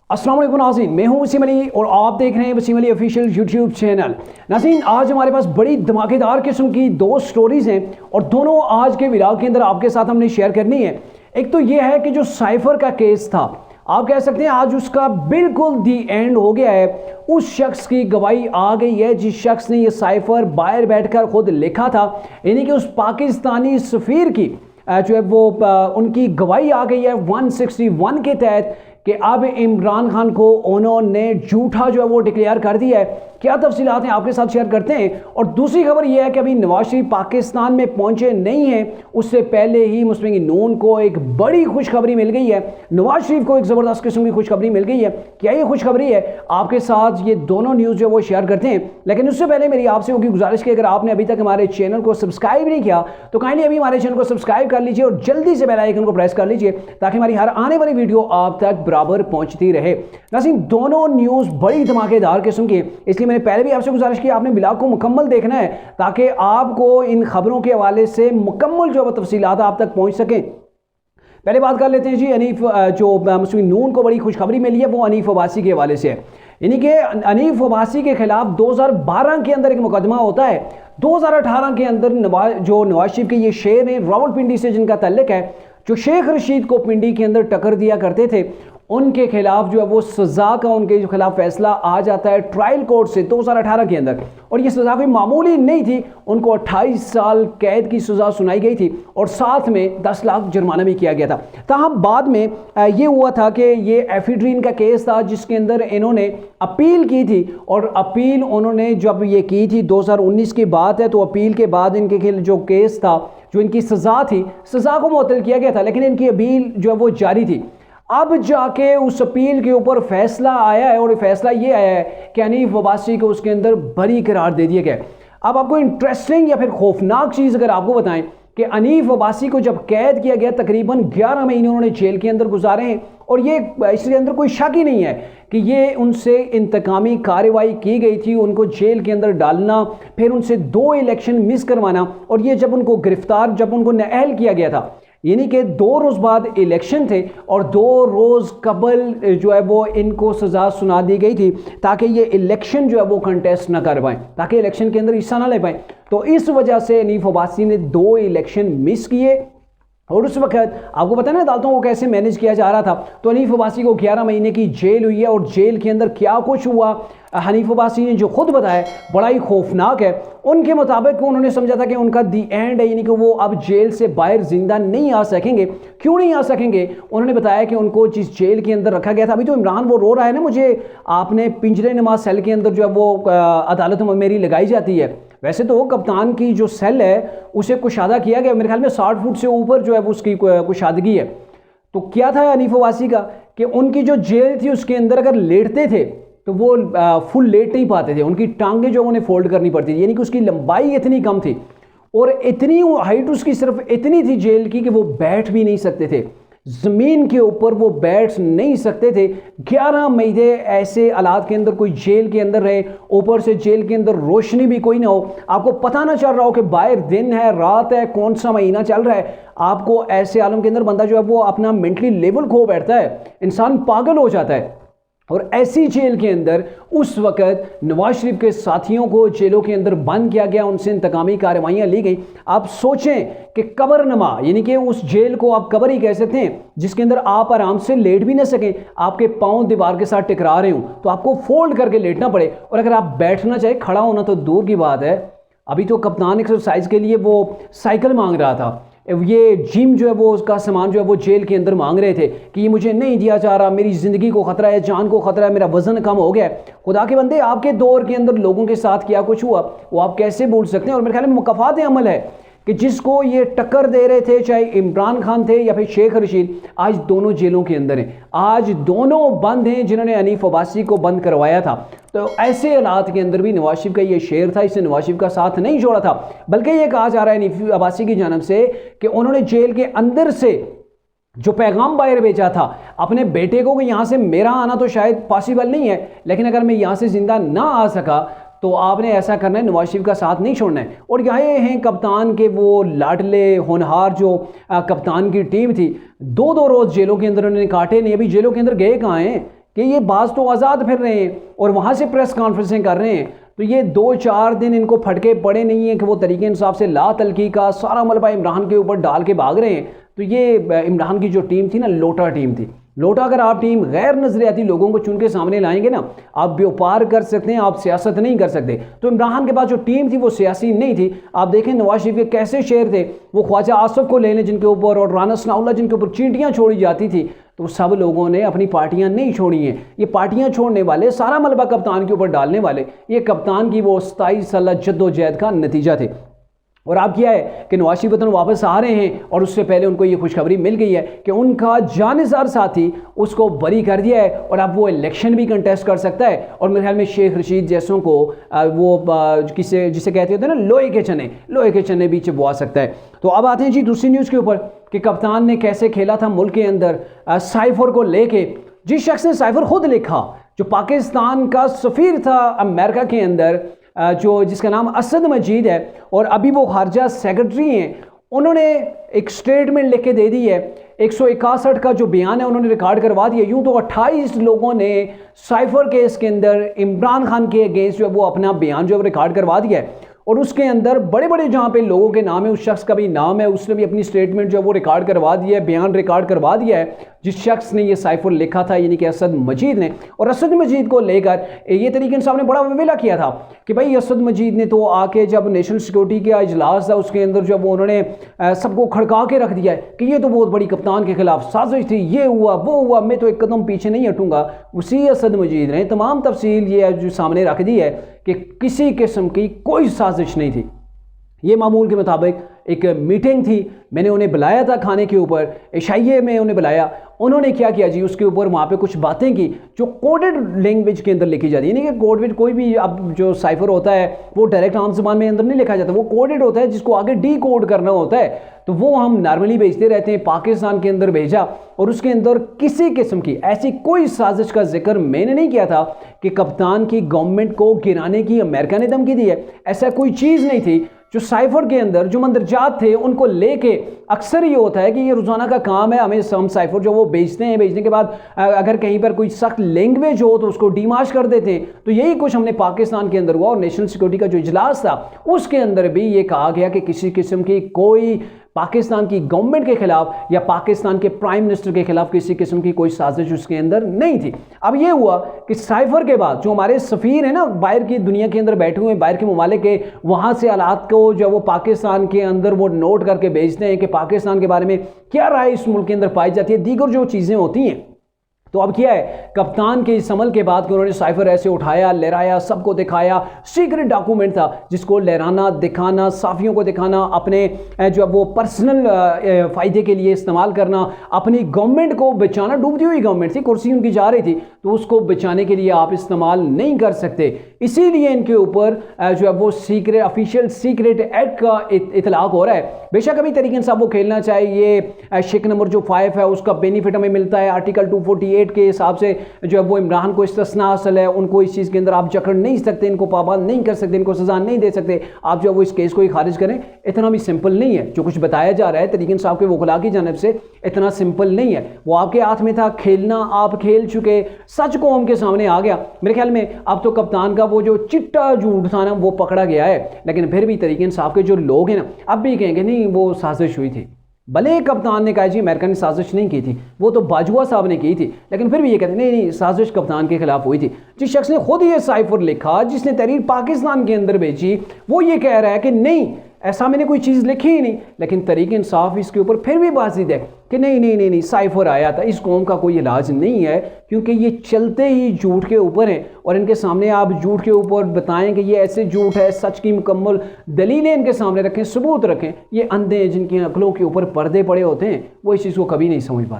अस्सलाम वालेकुम नाज़रीन, मैं हूं वसीम अली और आप देख रहे हैं Wasim Ali official YouTube channel. नाज़रीन, आज हमारे पास बड़ी धमाकेदार किस्म की दो स्टोरीज़ हैं और दोनों आज के व्लॉग के अंदर आपके साथ हमने शेयर करनी है। एक तो ये है कि जो साइफर का केस था, आप कह सकते हैं आज उसका बिल्कुल दी एंड हो गया है। उस शख्स की गवाही आ गई है जिस शख्स ने ये साइफर बाहर बैठकर खुद लिखा था, यानी कि उस पाकिस्तानी सफ़ीर की जो है वो उनकी गवाही आ गई है 161 के तहत कि अब इमरान खान को उन्होंने झूठा जो है वो डिक्लेयर कर दिया है। क्या तफसीलात हैं आपके साथ शेयर करते हैं। और दूसरी खबर यह है कि अभी नवाज शरीफ पाकिस्तान में पहुंचे नहीं हैं, उससे पहले ही मुस्लिम लीग नून को एक बड़ी खुशखबरी मिल गई है। नवाज शरीफ को एक ज़बरदस्त किस्म की खुशखबरी मिल गई है। क्या ये खुशखबरी है? आपके साथ ये दोनों न्यूज़ जो वो शेयर करते हैं। लेकिन उससे पहले मेरी आपसे होगी गुजारिश कि अगर आपने अभी तक हमारे चैनल को सब्सक्राइब नहीं किया तो काइंडली अभी हमारे चैनल को सब्सक्राइब कर लीजिए और जल्दी से बेल आइकन को प्रेस कर लीजिए ताकि हमारी हर आने वाली वीडियो आप तक बराबर पहुंचती रहे। नाज़रीन, दोनों न्यूज़ बड़ी धमाकेदार किस्म की, इसलिए मैंने पहले भी आपसे गुजारिश की आपने व्लॉग को मुकम्मल देखना है ताकि आपको इन खबरों के हवाले से मुकम्मल जो तफसीलात आप तक पहुंच सकें। पहले बात कर लेते हैं जी, अनीफ जो मुस्लिम नून को बड़ी खुशखबरी मिली है वो अनीफ अब्बासी के हवाले से है। यानी कि अनीफ अब्बासी के खिलाफ 2012 के अंदर एक मुकदमा होता है। 2018 के अंदर नवाज शरीफ के ये शेर हैं रावलपिंडी से जिनका तल्लुक है, जो शेख रशीद को पिंडी के अंदर टक्कर दिया करते थे, उनके खिलाफ जो है वो सज़ा का उनके खिलाफ फैसला आ जाता है ट्रायल कोर्ट से 2018 के अंदर। और ये सज़ा कोई मामूली नहीं थी, उनको 28 साल कैद की सज़ा सुनाई गई थी और साथ में 10 लाख जुर्माना भी किया गया था। ताहम बाद में ये हुआ था कि ये एफिड्रीन का केस था जिसके अंदर इन्होंने अपील की थी और अपील उन्होंने जब ये की थी 2019 की बात है, तो अपील के बाद इनके जो केस था, जो इनकी सज़ा थी, सज़ा को मुअत्तल किया गया था लेकिन इनकी अपील जो है वो जारी थी। अब जाके उस अपील के ऊपर फैसला आया है और फैसला ये आया है कि अनीफ अब्बासी को उसके अंदर बरी करार दे दिया गया। अब आपको इंटरेस्टिंग या फिर खौफनाक चीज़ अगर आपको बताएं कि अनीफ अब्बासी को जब कैद किया गया तकरीबन 11 महीने उन्होंने जेल के अंदर गुजारे हैं और ये इसके अंदर कोई शक ही नहीं है कि ये उनसे इंतकामी कार्रवाई की गई थी, उनको जेल के अंदर डालना, फिर उनसे 2 इलेक्शन मिस करवाना और ये जब उनको गिरफ्तार, जब उनको नाअहल किया गया था, यानी कि 2 रोज़ बाद इलेक्शन थे और 2 रोज़ कबल जो है वो इनको सज़ा सुना दी गई थी ताकि ये इलेक्शन जो है वो कंटेस्ट ना कर पाएँ, ताकि इलेक्शन के अंदर हिस्सा ना ले पाएँ। तो इस वजह से अनीफ अब्बासी ने 2 इलेक्शन मिस किए और उस वक्त आपको पता है ना अदालतों को कैसे मैनेज किया जा रहा था। तो हनीफ अब्बासी को 11 महीने की जेल हुई है और जेल के अंदर क्या कुछ हुआ हनीफ अब्बासी ने जो खुद बताया बड़ा ही खौफनाक है। उनके मुताबिक उन्होंने समझा था कि उनका दी एंड है, यानी कि वो अब जेल से बाहर जिंदा नहीं आ सकेंगे। क्यों नहीं आ सकेंगे? उन्होंने बताया कि उनको जिस जेल के अंदर रखा गया था, अभी तो इमरान वो रो रहा है ना, मुझे आपने पिंजरे नुमा सेल के अंदर जो है वो अदालतों में मेरी लगाई जाती है। वैसे तो कप्तान की जो सेल है उसे कुशादा किया गया, मेरे ख्याल में 60 फुट से ऊपर जो है वो उसकी कुशादगी है। तो क्या था हनीफ अब्बासी का कि उनकी जो जेल थी उसके अंदर अगर लेटते थे तो वो फुल लेट नहीं पाते थे, उनकी टांगें जो उन्हें फोल्ड करनी पड़ती थी, यानी कि उसकी लंबाई इतनी कम थी और इतनी हाइट उसकी सिर्फ इतनी थी जेल की कि वो बैठ भी नहीं सकते थे, ज़मीन के ऊपर वो बैठ नहीं सकते थे। 11 महीने ऐसे हालात के अंदर कोई जेल के अंदर रहे, ऊपर से जेल के अंदर रोशनी भी कोई ना हो, आपको पता ना चल रहा हो कि बाहर दिन है रात है, कौन सा महीना चल रहा है। आपको ऐसे आलम के अंदर बंदा जो है वो अपना मेंटली लेवल खो बैठता है, इंसान पागल हो जाता है। और ऐसी जेल के अंदर उस वक़्त नवाज शरीफ के साथियों को जेलों के अंदर बंद किया गया, उनसे इंतकामी कार्रवाइयाँ ली गई। आप सोचें कि कब्रनुमा, यानी कि उस जेल को आप कब्र ही कह सकते हैं जिसके अंदर आप आराम से लेट भी ना सकें, आपके पाँव दीवार के साथ टकरा रहे हों तो आपको फोल्ड करके लेटना पड़े, और अगर आप बैठना चाहे, खड़ा होना तो दूर की बात है। अभी तो कप्तान एक्सरसाइज के लिए वो साइकिल मांग रहा था, ये जिम जो है वो उसका सामान जो है वो जेल के अंदर मांग रहे थे कि ये मुझे नहीं दिया जा रहा, मेरी ज़िंदगी को ख़तरा है, जान को ख़तरा है, मेरा वज़न कम हो गया है। खुदा के बंदे, आपके दौर के अंदर लोगों के साथ क्या कुछ हुआ वो आप कैसे भूल सकते हैं। और मेरे ख्याल में मुकफ़ात अमल है कि जिसको ये टक्कर दे रहे थे, चाहे इमरान खान थे या फिर शेख रशीद, आज दोनों जेलों के अंदर हैं, आज दोनों बंद हैं जिन्होंने अनीफ अब्बासी को बंद करवाया था। तो ऐसे हालात के अंदर भी नवाज शरीफ का ये शेर था, इसने नवाज शरीफ का साथ नहीं छोड़ा था, बल्कि ये कहा जा रहा है अनीफ अब्बासी की जानब से कि उन्होंने जेल के अंदर से जो पैगाम बाहर भेजा था अपने बेटे को कि यहाँ से मेरा आना तो शायद पॉसिबल नहीं है, लेकिन अगर मैं यहाँ से ज़िंदा ना आ सका तो आपने ऐसा करना है, नवाज शरीफ का साथ नहीं छोड़ना है। और ये हैं कप्तान के वो लाडले होनहार जो कप्तान की टीम थी, 2-2 रोज़ जेलों के अंदर उन्होंने काटे नहीं। अभी जेलों के अंदर गए कहाँ हैं? कि ये बाज तो आज़ाद फिर रहे हैं और वहाँ से प्रेस कॉन्फ्रेंसें कर रहे हैं, तो ये 2-4 दिन इनको फटके पड़े नहीं हैं कि वो तरीके इंसाफ से ला तलकी का सारा मलबा इमरान के ऊपर डाल के भाग रहे हैं। तो ये इमरान की जो टीम थी ना, लोटा टीम थी। लोटा अगर आप टीम गैर नजरियाती लोगों को चुन के सामने लाएंगे ना, आप व्यापार कर सकते हैं, आप सियासत नहीं कर सकते। तो इमरान के पास जो टीम थी वो सियासी नहीं थी। आप देखें नवाज शरीफ के कैसे शेर थे, वो ख्वाजा आसफ को लेने जिनके ऊपर और राना सनाउल्लाह जिनके ऊपर चींटियाँ छोड़ी जाती थी, तो सब लोगों ने अपनी पार्टियां नहीं छोड़ी हैं। ये पार्टियां छोड़ने वाले, सारा मलबा कप्तान के ऊपर डालने वाले, ये कप्तान की वो 27 साल जद्दोजहद का नतीजा थे। और अब क्या है कि नवाज शरीफ वतन वापस आ रहे हैं और उससे पहले उनको ये खुशखबरी मिल गई है कि उनका जानिसार साथी उसको बरी कर दिया है और अब वो इलेक्शन भी कंटेस्ट कर सकता है। और मेरे ख्याल में शेख रशीद जैसों को जिसे कहते होते हैं ना लोहे के चने भी चिपवा सकता है। तो अब आते हैं जी दूसरी न्यूज़ के ऊपर कि कप्तान ने कैसे खेला था मुल्क के अंदर साइफर को लेके। जिस शख्स ने साइफर खुद लिखा, जो पाकिस्तान का सफ़ीर था अमेरिका के अंदर, जिसका नाम असद मजीद है और अभी वो खारजा सेक्रेटरी हैं, उन्होंने एक स्टेटमेंट लिख के दे दी है। 161 का जो बयान है उन्होंने रिकॉर्ड करवा दिया। यूँ तो 28 लोगों ने साइफर केस के अंदर इमरान खान के अगेंस्ट जो है वो अपना बयान जो है रिकॉर्ड करवा दिया है और उसके अंदर बड़े बड़े जहाँ पे लोगों के नाम है, उस शख्स का भी नाम है, उसने भी अपनी स्टेटमेंट जो है वो रिकॉर्ड करवा दिया है, बयान रिकॉर्ड करवा दिया है जिस शख्स ने ये साइफर लिखा था, यानी कि असद मजीद ने। और असद मजीद को लेकर ये तरीके इंसाफ ने बड़ा विवेला किया था कि भाई असद मजीद ने तो आके जब नेशनल सिक्योरिटी का इजलास था उसके अंदर जब उन्होंने सबको खड़का के रख दिया है कि ये तो बहुत बड़ी कप्तान के खिलाफ साजिश थी, ये हुआ वो हुआ, मैं तो एक कदम पीछे नहीं हटूंगा। उसी असद मजीद ने तमाम तफसील ये जो सामने रख दी है कि किसी किस्म की कोई साजिश नहीं थी। ये मामूल के मुताबिक एक मीटिंग थी, मैंने उन्हें बुलाया था खाने के ऊपर, एशाइये में उन्हें बुलाया। उन्होंने क्या किया जी, उसके ऊपर वहाँ पे कुछ बातें की जो कोडेड लैंग्वेज के अंदर लिखी जाती है। यानी कि कोडेड कोई भी अब जो साइफर होता है वो डायरेक्ट आम ज़बान में अंदर नहीं लिखा जाता, वो कोडेड होता है जिसको आगे डी कोड करना होता है। तो वो हम नॉर्मली भेजते रहते हैं, पाकिस्तान के अंदर भेजा और उसके अंदर किसी किस्म की ऐसी कोई साजिश का जिक्र मैंने नहीं किया था कि कप्तान की गवर्नमेंट को गिराने की अमेरिका ने धमकी दी है। ऐसा कोई चीज़ नहीं थी। जो साइफर के अंदर जो मंदरजात थे उनको लेके अक्सर ये होता है कि ये रोज़ाना का काम है, हमें हम साइफर जो वो बेचते हैं, बेचने के बाद अगर कहीं पर कोई सख्त लैंग्वेज हो तो उसको डिमाश कर देते हैं। तो यही कुछ हमने पाकिस्तान के अंदर हुआ और नेशनल सिक्योरिटी का जो इजलास था उसके अंदर भी ये कहा गया कि किसी किस्म की कोई पाकिस्तान की गवर्नमेंट के खिलाफ या पाकिस्तान के प्राइम मिनिस्टर के खिलाफ किसी किस्म की कोई साजिश उसके अंदर नहीं थी। अब ये हुआ कि साइफर के बाद जो हमारे सफ़ीर हैं ना बाहर की दुनिया के अंदर बैठे हुए हैं, बाहर के ममालिक के, वहाँ से हालात को जो वो पाकिस्तान के अंदर वो नोट करके भेजते हैं कि पाकिस्तान के बारे में क्या राय इस मुल्क के अंदर पाई जाती है, दीगर जो चीज़ें होती हैं। तो अब क्या है, कप्तान के इस अमल के बाद उन्होंने साइफर ऐसे उठाया, लहराया, सबको दिखाया, सीक्रेट डॉक्यूमेंट था जिसको लहराना, दिखाना, साफियों को दिखाना, अपने जो वो पर्सनल फ़ायदे के लिए इस्तेमाल करना, अपनी गवर्नमेंट को बचाना। डूबती हुई गवर्नमेंट थी, कुर्सी उनकी जा रही थी, तो उसको बचाने के लिए आप इस्तेमाल नहीं कर सकते। इसीलिए इनके ऊपर जो है वो सीक्रेट ऑफिशियल सीक्रेट एक्ट का इतलाक हो रहा है। बेशक अभी तरीके से वो खेलना चाहिए, शेक नंबर जो 5 है उसका बेनिफिट हमें मिलता है आर्टिकल 248 के हिसाब से, जो है वो इमरान को इस्तिस्ना हासिल है, उनको इस चीज़ के अंदर आप जकड़ नहीं सकते, इनको पाबंद नहीं कर सकते, इनको सजा नहीं दे सकते, आप जो है वो इस केस को ही खारिज करें। इतना भी सिंपल नहीं है जो कुछ बताया जा रहा है तरीके साहब के वकला की जानिब से, इतना सिंपल नहीं है। वो आपके हाथ में था, खेलना आप खेल चुके, सच कौम के सामने आ गया। मेरे ख्याल में अब तो कप्तान का वो जो चिट्टा झूठ था ना वो पकड़ा गया है, लेकिन फिर भी तरीके साहब के जो लोग हैं ना अब भी कहेंगे नहीं वो साजिश हुई थी। भले कप्तान ने कहा जी अमेरिका ने साजिश नहीं की थी, वो तो बाजुआ साहब ने की थी, लेकिन फिर भी ये कहते नहीं साजिश कप्तान के खिलाफ हुई थी। जिस शख्स ने खुद ये साइफर लिखा, जिसने तहरीर पाकिस्तान के अंदर भेजी, वो ये कह रहा है कि नहीं ऐसा मैंने कोई चीज़ लिखी ही नहीं, लेकिन तहरीक इंसाफ इसके ऊपर फिर भी बाजिद है कि नहीं साइफर आया था, इस कौम का कोई इलाज नहीं है, क्योंकि ये चलते ही झूठ के ऊपर हैं। और इनके सामने आप झूठ के ऊपर बताएं कि ये ऐसे झूठ है, सच की मुकम्मल दलीलें इनके सामने रखें, सबूत रखें। ये अंधे जिनकी अकलों के ऊपर पर्दे पड़े होते हैं वो इस चीज़ को कभी नहीं समझ पाते।